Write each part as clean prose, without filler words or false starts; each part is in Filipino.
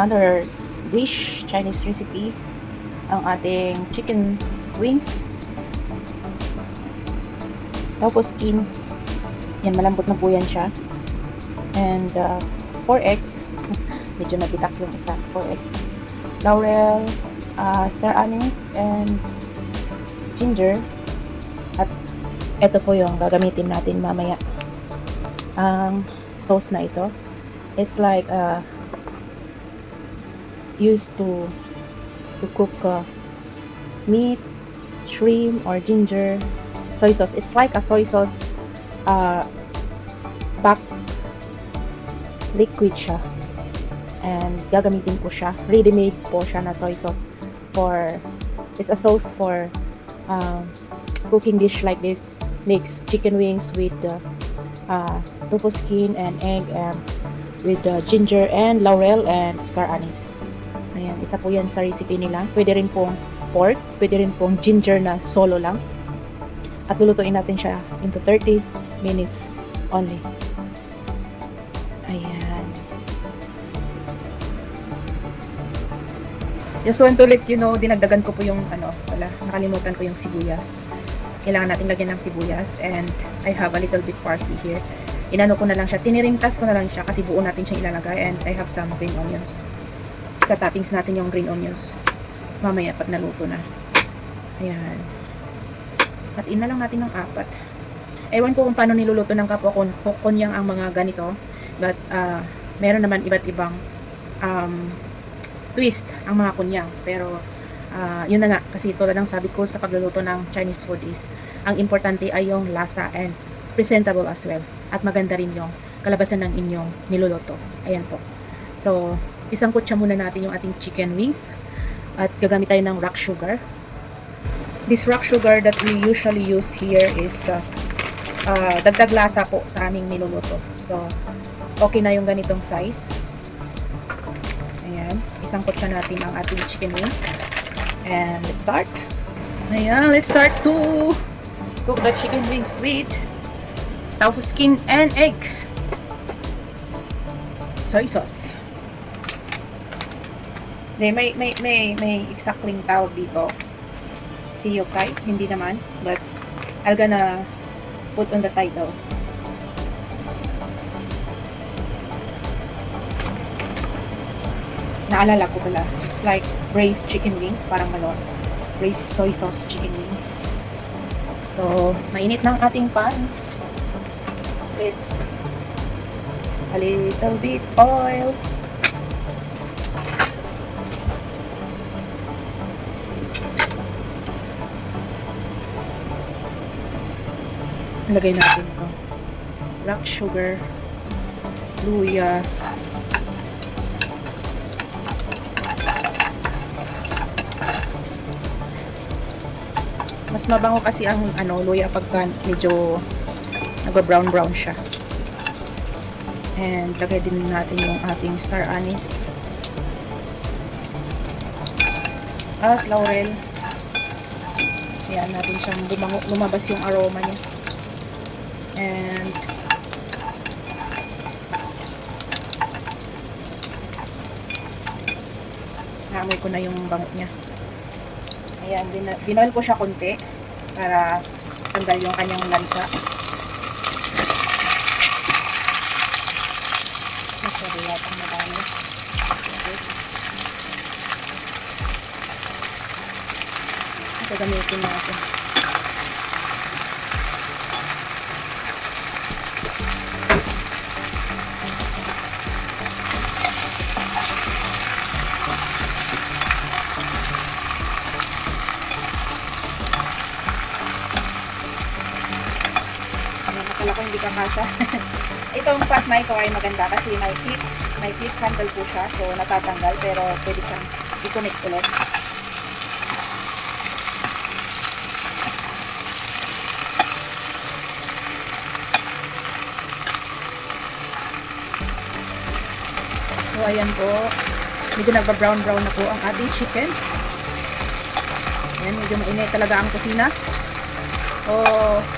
another dish, Chinese recipe, ang ating chicken wings. Tofu skin. Yan, malambot na po yan siya. And 4 eggs. Medyo nabitak yung isa. 4 eggs. Laurel, star anise, and ginger. At ito po yung gagamitin natin mamaya. Ang sauce na ito. It's like used to cook meat, shrimp, or ginger. Soy sauce. It's like a soy sauce pack liquid siya. And gagamitin ko siya. Ready-made po siya na soy sauce for, it's a sauce for cooking dish like this. Mix chicken wings with tofu skin and egg and with ginger and laurel and star anise. Ayan, isa po yan sa recipe nila. Pwede rin pong pork, pwede rin pong ginger na solo lang. At lulutuin natin siya into 30 minutes only. Ayan. Just want to let you know, dinagdagan ko po yung nakalimutan ko yung sibuyas. Kailangan natin lagyan ng sibuyas, and I have a little bit parsley here. Inano ko na lang siya, tinirintas ko na lang siya kasi buo natin siya ilalagay, and I have some green onions. Toppings natin yung green onions mamaya pag naluto na. Ayan. At ina lang natin ng 4. Ewan ko kung paano niluluto ng kapwa konyang ang mga ganito, but meron naman iba't ibang twist ang mga kunyang. Pero yun na nga, kasi tulad ng sabi ko sa pagluluto ng Chinese food is ang importante ay yung lasa and presentable as well, at maganda rin yung kalabasan ng inyong niluluto. Ayan po. So isang kutsa muna natin yung ating chicken wings, at gagamit tayo ng rock sugar. This rock sugar that we usually use here is dagdag lasa po sa aming niluluto. So okay na yung ganitong size. Ayan, isang kutsa natin ang ating chicken wings, and let's start. Ayan, let's start to cook the chicken wings with tofu skin and egg, soy sauce. May exactly tawag dito, siyokai, hindi naman, but I'm gonna put on the title. Naalala ko pala, it's like braised chicken wings, parang braised soy sauce chicken wings. So mainit ng ating pan. It's a little bit oil. Lagay natin ito. Rock sugar, luya, mas mabango kasi ang luya pagka medyo nagba-brown siya. And lagay din natin yung ating star anise at laurel. Ayan, natin siyang lumabas yung aroma niya. And naamoy ko na yung bango niya. Ayan, binoil ko siya konti para tanggal yung kanyang lansa. Masyado yatang madami. Ito gamitin natin. Akala ko hindi kakasya. Itong pot na ito ay maganda kasi may flip handle po siya, so natatanggal, pero pwede siyang i-connect ulit. So ayan po, medyo nagba-brown na po ang ating chicken. Ayan, medyo mainit talaga ang kusina. O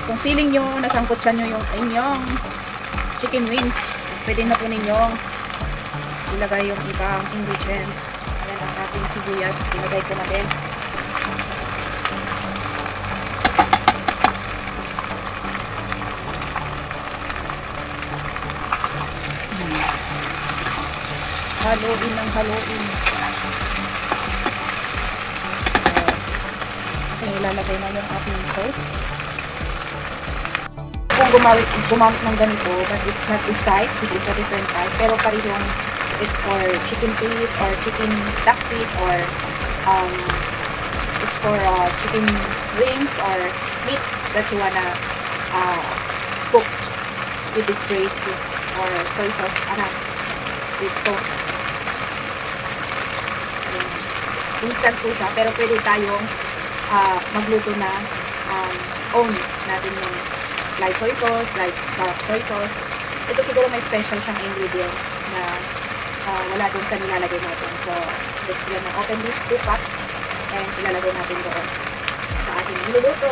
kung feeling nyo, nasangkot siya nyo yung inyong chicken wings, pwede na po ninyong ilagay yung ibang ingredients. Ayan ang ating sibuyas. Ilagay ko na din. Haluin ng haluin. Ilalagay na yung ating sauce. Kung gumamit ng ganito, but it's not this type, it is a different type, pero parehong it's for chicken feet or chicken duck feet or it's for chicken wings or meat that you wanna cook with this braised or soy sauce, with sauce. Instant po siya, pero pwede tayong magluto na own natin yung light soy sauce, light dark soy sauce. Ito siguro may special siyang ingredients na wala dun sa nilalagay natin. So, let's gonna open these 2 packs and ilalagay natin doon sa ating niluluto.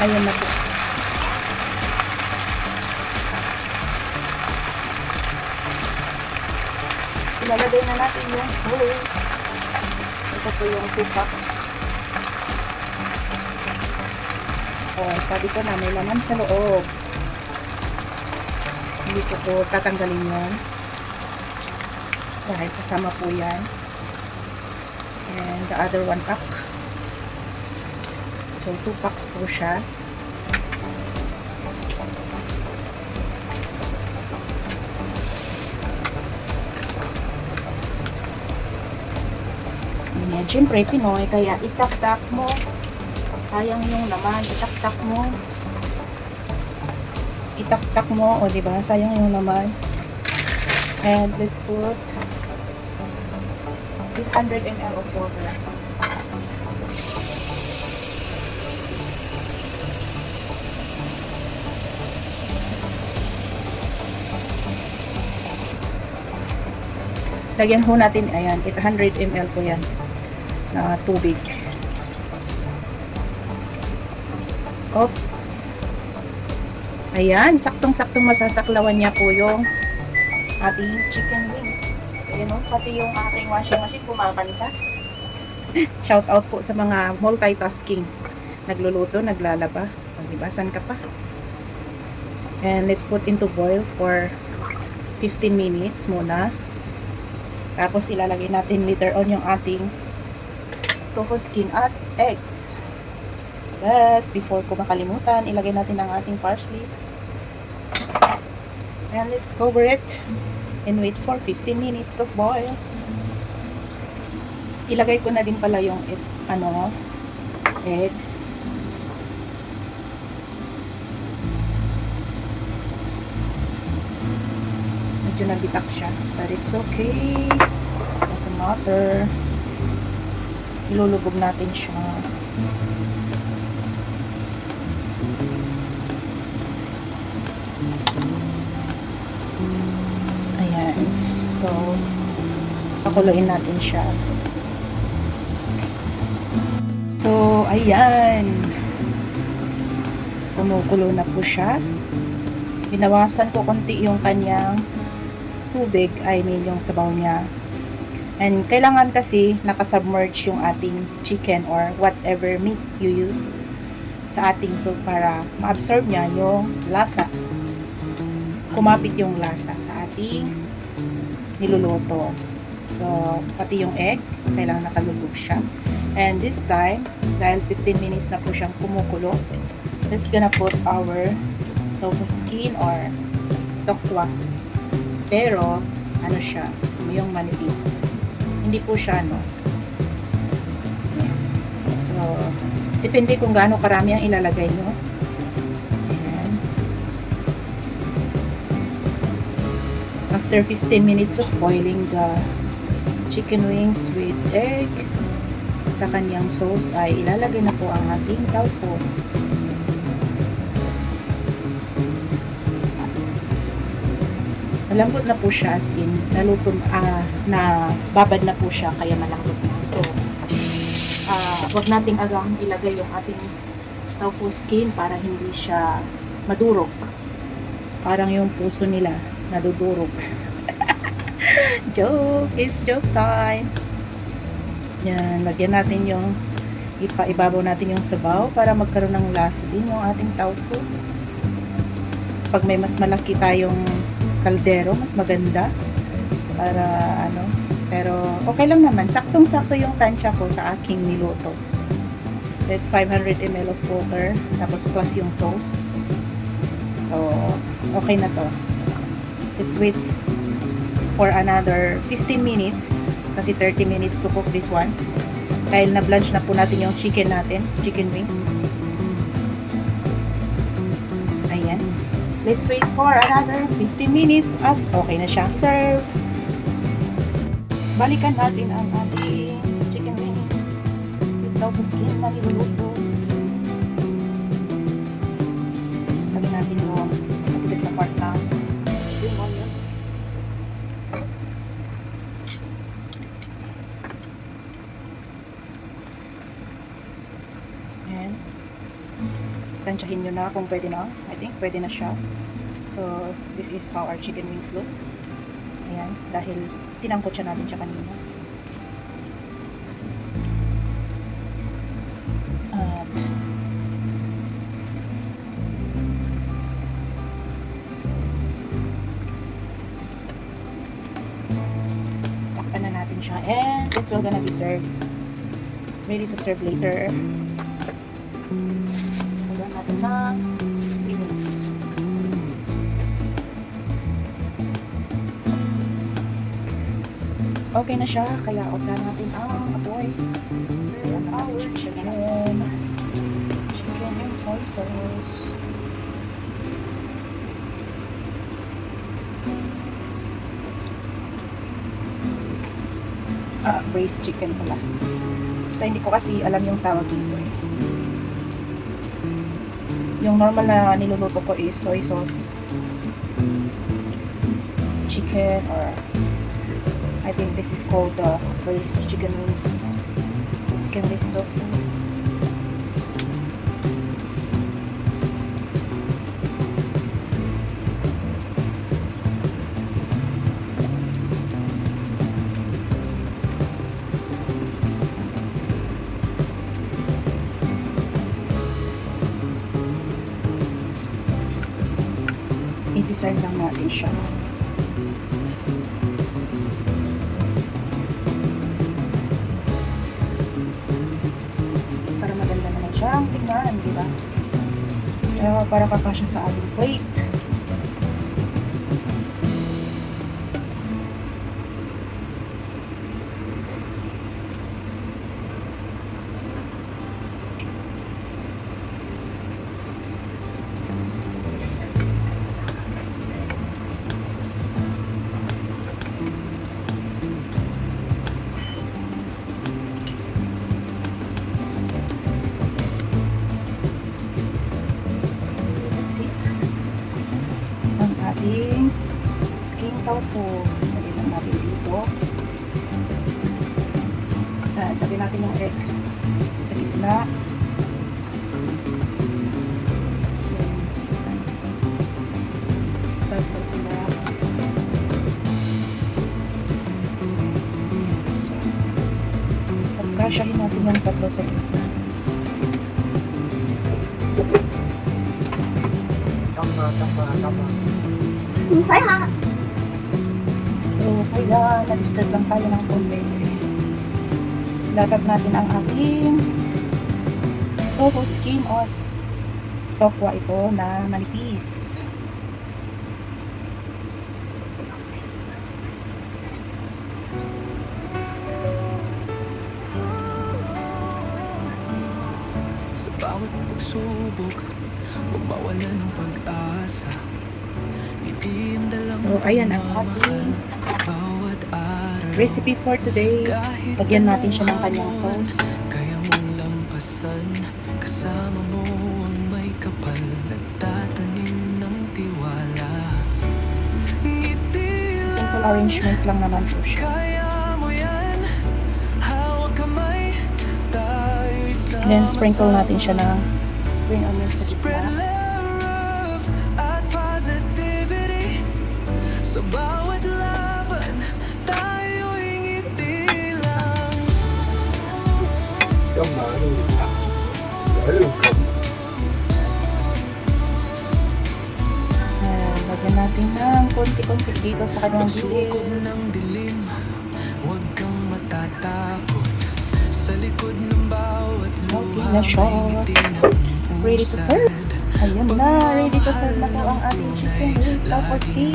Ayan na po. Ilalagay na natin yung sauce. Ito po yung 2 packs. Sabi ko na may laman sa loob. Hindi ko po tatanggalin yun. Dahil kasama po yan. And the other 1 pack. So 2 packs po siya. Yan, syempre Pinoy, kaya itak-tak mo. Sayang yung laman, itak-tak mo. Itak-tak mo, o diba? Sayang yung laman. And let's put 800 ml of water. Lagyan ho natin, ayan, 800 ml po yan na tubig. Oops. Ayan, saktong-saktong masasaklawan niya po yung ating chicken wings. Ayan o, pati yung aking washing machine kumakanta. Shout out po sa mga multitasking. Nagluluto, naglalaba. Diba, saan ka pa? And let's put into boil for 15 minutes muna. Tapos ilalagay natin later on yung ating tofu skin at eggs. But before ko makalimutan, ilagay natin ang ating parsley. And let's cover it and wait for 15 minutes of boil. Ilagay ko na din pala yung eggs. Medyo nabitak siya, but it's okay. Doesn't matter. Ilulubog natin siya. Ayan. So, pakuluin natin siya. So, ayan. Kumukulo na po siya. Binawasan ko konti yung kanyang tubig, yung sabaw niya. And kailangan kasi nakasubmerge yung ating chicken or whatever meat you use sa ating soup para ma-absorb niya yung lasa. Kumapit yung lasa sa ating niluluto. So, pati yung egg, kailangan nakalubog siya. And this time, dahil 15 minutes na po siyang kumukulo, let's gonna put our tofu skin or tokwa. Pero, siya, yung manipis. Hindi po siya, So, depende kung gaano karami ang ilalagay nyo. Ayan. After 15 minutes of boiling the chicken wings with egg, sa kanyang sauce ay ilalagay na po ang ating tofu. Malambot na po siya, as in, naluto, na babad na po siya, kaya malambot na. So, wag nating agang ilagay yung ating tofu skin para hindi siya madurog. Parang yung puso nila nadudurog. Joke! It's joke time! Yan, lagyan natin yung ibabaw natin yung sabaw para magkaroon ng lasa din yung ating tofu. Pag may mas malaki tayong kaldero, mas maganda para ano, pero okay lang naman, saktong-sakto yung tansya ko sa aking niluto. That's 500 ml of water tapos plus yung sauce, so okay na to. Let's wait for another 15 minutes kasi 30 minutes to cook this one dahil na-blanch na po natin yung chicken natin, chicken wings. Ayan, let's wait for another 15 minutes at okay na siyang serve. Balikan natin ang ating chicken wings with tofu skin na niluluto. Lagyan natin yung matigas na part ng spring onion. And tansyahin nyo na kung pwede na. I think pwede na siya. So this is how our chicken wings look. Ayan, dahil sinangkot siya natin siya kanina. At takpan na natin siya and it will gonna be served. Ready to serve later. Lagyan natin ng wings. Okay na siya, kaya off na natin ang apoy. Ayan na natin chicken and soy sauce. Braised chicken pala. Basta hindi ko kasi alam yung tawag dito eh. Yung normal na niluluto ko is soy sauce chicken, or I think this is called braised chicken wings. Skinless tofu. I-design lang natin siya. Siyang tignan, di ba? Para kakasya sa ating plate. Ating skin tofu. Lagyan lang natin dito. Lagyan natin yung egg sa gitna. Since tatlo sila. So, pagkasyahin natin yung tatlo sa gitna. Tama. Saya. So, kaya nag-start lang tayo ng konti. Latag natin ang ating tofu skin or tokwa ito na manipis. Sa bawat pagsubok, huwag mawalan ng pag-asa. So, ayan ang ating recipe for today. Lagyan natin siya ng kanyang sauce. Kaya mong lampasan, kasama mo ang may kapal, nagtatanim ng tiwala. Simple arrangement lang naman po siya. Kaya mo yan, hawak kamay, tayo'y sama. And then sprinkle natin siya ng bring a meal sa Spread gitna. love at positivity. Sa bawat laban, tayo'y ngiti lang. Lagyan natin ng konti-konti dito sa kanyang Pagsugod gilid. ng dilim, huwag kang matatakot. Sa likod ng bawat Okay luha, na siya. may ngiti na Ready to serve. Ayan na, ready to serve na po ang ating chicken wing tapos steam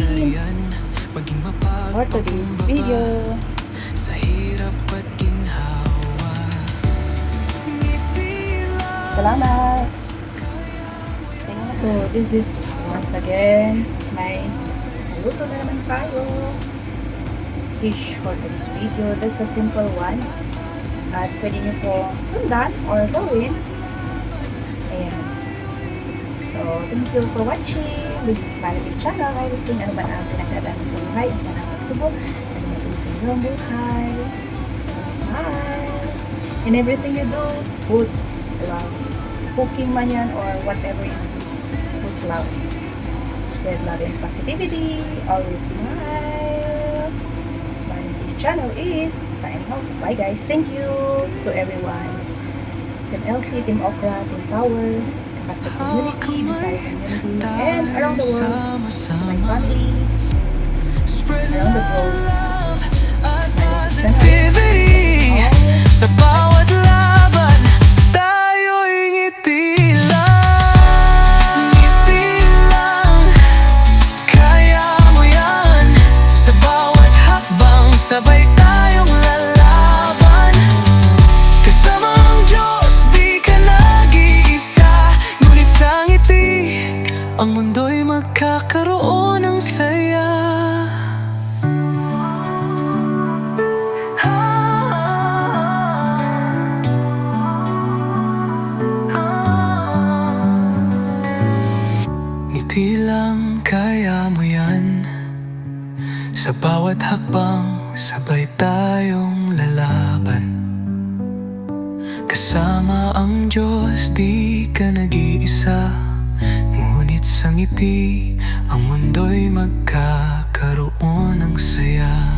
maging for today's video. sa hirap at ginhawa. Ngiti lang. Salamat! So, this is once again, may naluto na naman tayo. Dish for today's video. This is a simple one. At pwede niyo pong sundan or gawin. Ayan. So, thank you for watching. This is Malabit Channel. Kung ano man ang pinagdadaan sa buhay, ang kanang pagsubok, ano natin sa inyong buhay. Smile. In everything you do, put love. Cooking man yan or whatever you do, put love. Spread love and positivity. Always smile. This channel is signing off. Bye guys. Thank you to everyone. Team LC, Team Okra, Team Tower, Kapsa Community, Bisaya Community, and around the world, to my family, Spread around the globe. love at Channel. positivity. Sa bawat laban, tayo'y ngiti lang. Ngiti lang, kaya mo yan. Sa bawat hakbang, sabay tayong lalaban. Kasama ang Diyos, di ka nag-iisa. Ngunit sa ngiti, ang mundo'y magkakaroon ng saya. Ngiti lang, kaya mo yan. Sa bawat hakbang, sabay tayong lalaban. Kasama ang Diyos, di ka nag-iisa. Ngunit sa ngiti, ang mundo'y magkakaroon ng saya.